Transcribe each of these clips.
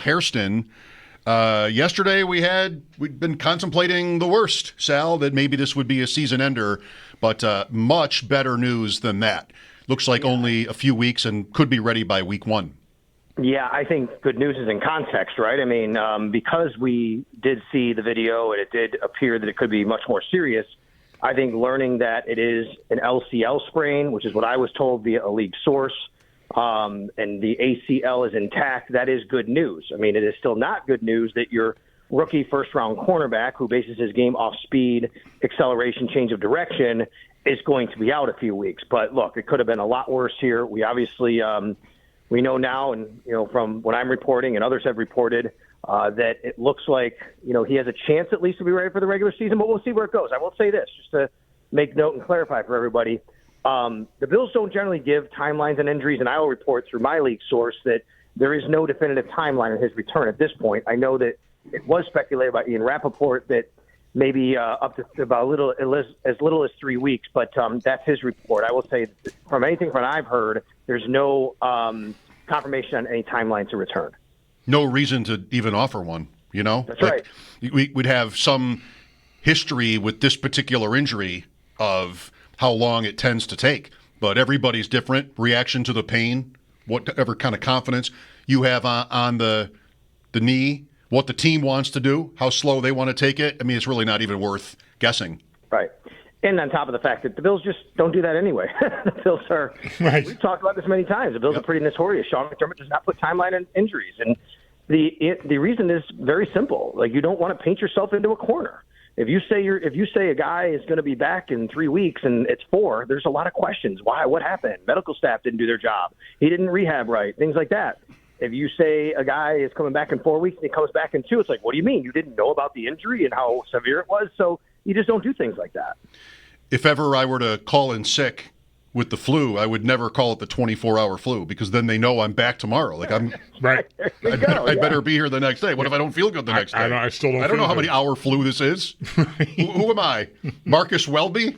Hairston. Yesterday we'd been contemplating the worst, Sal, that maybe this would be a season ender, but much better news than that. Looks like only a few weeks and could be ready by week 1. Yeah, I think good news is in context, right? I mean, because we did see the video and it did appear that it could be much more serious, I think learning that it is an LCL sprain, which is what I was told via a league source, and the ACL is intact, that is good news. I mean, it is still not good news that your rookie first-round cornerback, who bases his game off speed, acceleration, change of direction, is going to be out a few weeks. But, look, it could have been a lot worse here. We obviously we know now, and, from what I'm reporting and others have reported, that it looks like, he has a chance at least to be ready for the regular season, but we'll see where it goes. I will say this, just to make note and clarify for everybody. The Bills don't generally give timelines on injuries, and I will report through my league source that there is no definitive timeline on his return at this point. I know that it was speculated by Ian Rappaport that maybe up to about as little as 3 weeks, but that's his report. I will say that from anything that I've heard, there's no confirmation on any timeline to return. No reason to even offer one, That's right. We'd have some history with this particular injury of how long it tends to take. But everybody's different. Reaction to the pain, whatever kind of confidence you have on the knee, what the team wants to do, how slow they want to take it. I mean, it's really not even worth guessing. Right. And on top of the fact that the Bills just don't do that anyway. The Bills are right. We've talked about this many times. The Bills are pretty notorious. Sean McDermott does not put timeline on injuries. And the reason is very simple. Like, you don't want to paint yourself into a corner. If you say a guy is going to be back in 3 weeks and it's 4, there's a lot of questions. Why? What happened? Medical staff didn't do their job. He didn't rehab right. Things like that. If you say a guy is coming back in 4 weeks and he comes back in 2, it's like, what do you mean? You didn't know about the injury and how severe it was? So you just don't do things like that. If ever I were to call in sick with the flu, I would never call it the 24-hour flu, because then they know I'm back tomorrow. Like, I'm right. I better be here the next day. What if I don't feel good the next day? I still don't. I don't know how many hour flu this is. Who am I? Marcus Welby?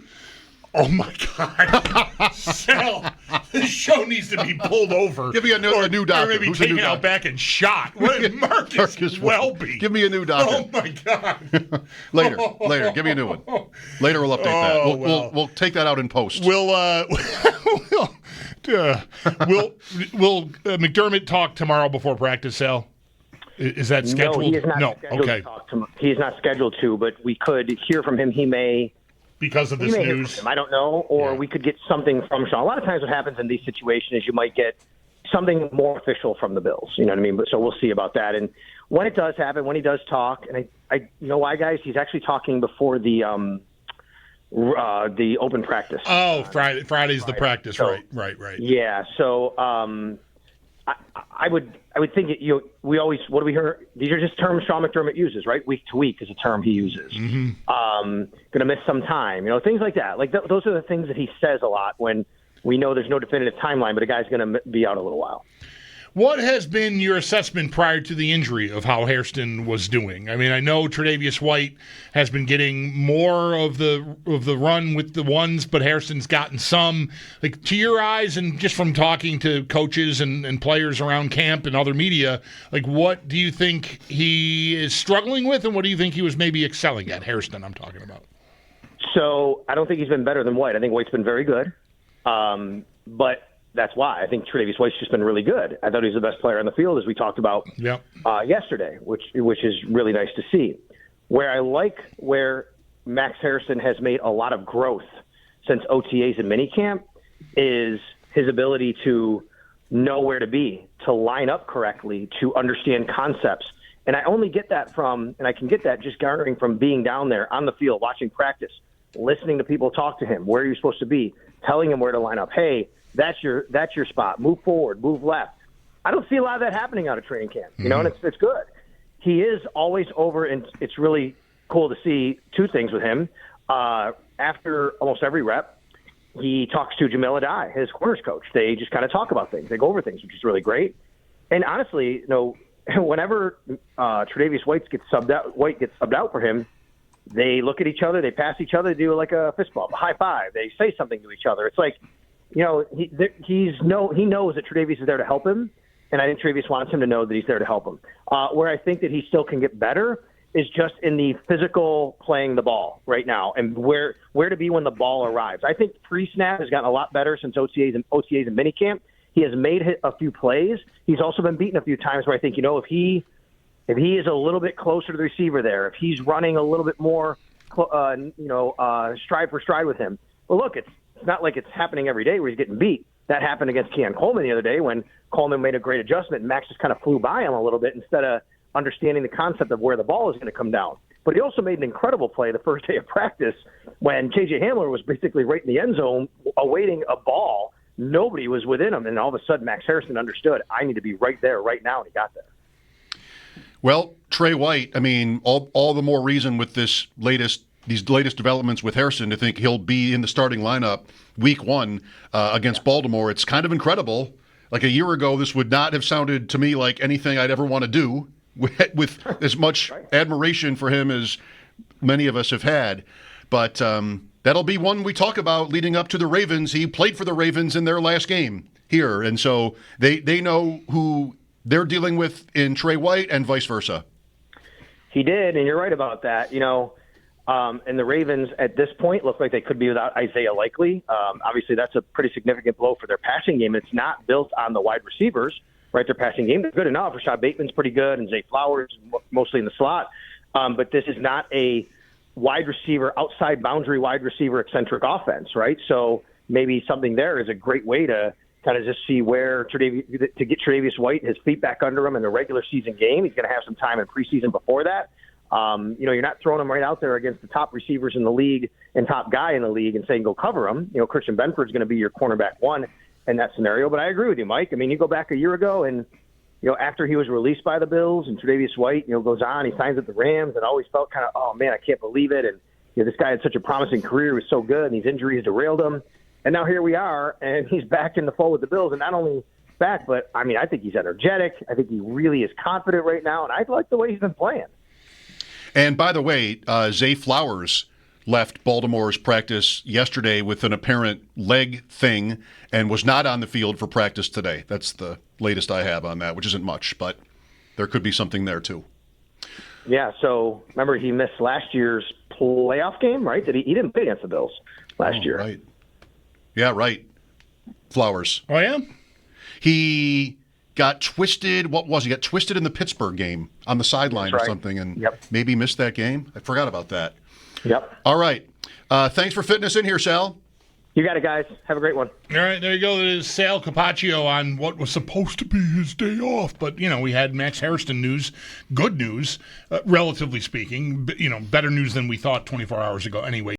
Oh, my God. Sal, this show needs to be pulled over. Give me a new doctor. Or maybe taken out back and shot. What, Marcus Welby? Give me a new doctor. Oh, my God. Later. Give me a new one. Later we'll update that. We'll take that out in post. Will McDermott talk tomorrow before practice, Sal? Is that scheduled? No, he is not scheduled to talk tomorrow. He is not scheduled to, but we could hear from him. He may... Because of this news? I don't know. Or we could get something from Sean. A lot of times what happens in these situations is you might get something more official from the Bills. You know what I mean? But so we'll see about that. And when it does happen, when he does talk, and I you know why, guys? He's actually talking before the open practice. Oh, Friday's the practice. So, right. Yeah. So I would think we always, what do we hear? These are just terms Sean McDermott uses, right? Week to week is a term he uses. Mm-hmm. Going to miss some time, things like that. Like those are the things that he says a lot when we know there's no definitive timeline, but a guy's going to be out a little while. What has been your assessment prior to the injury of how Hairston was doing? I mean, I know Tre'Davious White has been getting more of the run with the ones, but Hairston's gotten some. Like, to your eyes, and just from talking to coaches and players around camp and other media, like, what do you think he is struggling with, and what do you think he was maybe excelling at? Hairston, I'm talking about. So I don't think he's been better than White. I think White's been very good, but that's why I think Tre'Davious White's just been really good. I thought he was the best player on the field, as we talked about yesterday, which is really nice to see. Where Max Hairston has made a lot of growth since OTAs and minicamp is his ability to know where to be, to line up correctly, to understand concepts. And I only get that and I can get that just garnering from being down there on the field, watching practice, listening to people talk to him, where you're supposed to be, telling him where to line up. Hey, that's your spot. Move forward, move left. I don't see a lot of that happening out of training camp, and it's good. He is always over, and it's really cool to see two things with him. After almost every rep, he talks to Jamil Adai, his corners coach. They just kind of talk about things. They go over things, which is really great. And honestly, whenever Tre'Davious White gets subbed out for him, they look at each other, they pass each other, they do like a fist bump, a high five. They say something to each other. It's like, he knows that Tre'Davious is there to help him, and I think Tre'Davious wants him to know that he's there to help him. Where I think that he still can get better is just in the physical playing the ball right now and where to be when the ball arrives. I think pre-snap has gotten a lot better since OTAs and minicamp. He has made a few plays. He's also been beaten a few times where I think, if he is a little bit closer to the receiver there, if he's running a little bit more, stride for stride with him. Well, look, it's not like it's happening every day where he's getting beat. That happened against Keon Coleman the other day when Coleman made a great adjustment and Max just kind of flew by him a little bit instead of understanding the concept of where the ball is going to come down. But he also made an incredible play the first day of practice when J.J. Hamler was basically right in the end zone awaiting a ball. Nobody was within him, and all of a sudden Max Hairston understood, I need to be right there right now, and he got there. Well, Trey White, I mean, all the more reason with these latest developments with Hairston to think he'll be in the starting lineup week 1 against Baltimore. It's kind of incredible. Like a year ago, this would not have sounded to me like anything I'd ever want to do with as much admiration for him as many of us have had. But that'll be one we talk about leading up to the Ravens. He played for the Ravens in their last game here, and so they know who they're dealing with in Trey White and vice versa. He did, and you're right about that. And the Ravens at this point look like they could be without Isaiah Likely. Obviously, that's a pretty significant blow for their passing game. It's not built on the wide receivers, right? Their passing game is good enough. Rashad Bateman's pretty good, and Zay Flowers mostly in the slot. But this is not a wide receiver, outside boundary wide receiver eccentric offense, right? So maybe something there is a great way to kind of just see where to get Tre'Davious White, his feet back under him in the regular season game. He's going to have some time in preseason before that. You're not throwing him right out there against the top receivers in the league and top guy in the league and saying, go cover him. Christian Benford's going to be your cornerback one in that scenario. But I agree with you, Mike. I mean, you go back a year ago and, after he was released by the Bills and Tre'Davious White, goes on, he signs at the Rams and always felt kind of, oh man, I can't believe it. And, this guy had such a promising career. He was so good and these injuries derailed him. And now here we are and he's back in the fold with the Bills. And not only back, but I mean, I think he's energetic. I think he really is confident right now. And I like the way he's been playing. And by the way, Zay Flowers left Baltimore's practice yesterday with an apparent leg thing and was not on the field for practice today. That's the latest I have on that, which isn't much, but there could be something there too. Yeah, so remember he missed last year's playoff game, right? He didn't play against the Bills last year. Right. Yeah, right. Flowers. Oh, yeah? He got twisted. What was he? Got twisted in the Pittsburgh game on the sideline or something, and maybe missed that game. I forgot about that. Yep. All right. Thanks for fitting us in here, Sal. You got it, guys. Have a great one. All right, there you go. There's Sal Capaccio on what was supposed to be his day off. But, we had Max Hairston news, good news, relatively speaking. Better news than we thought 24 hours ago anyway.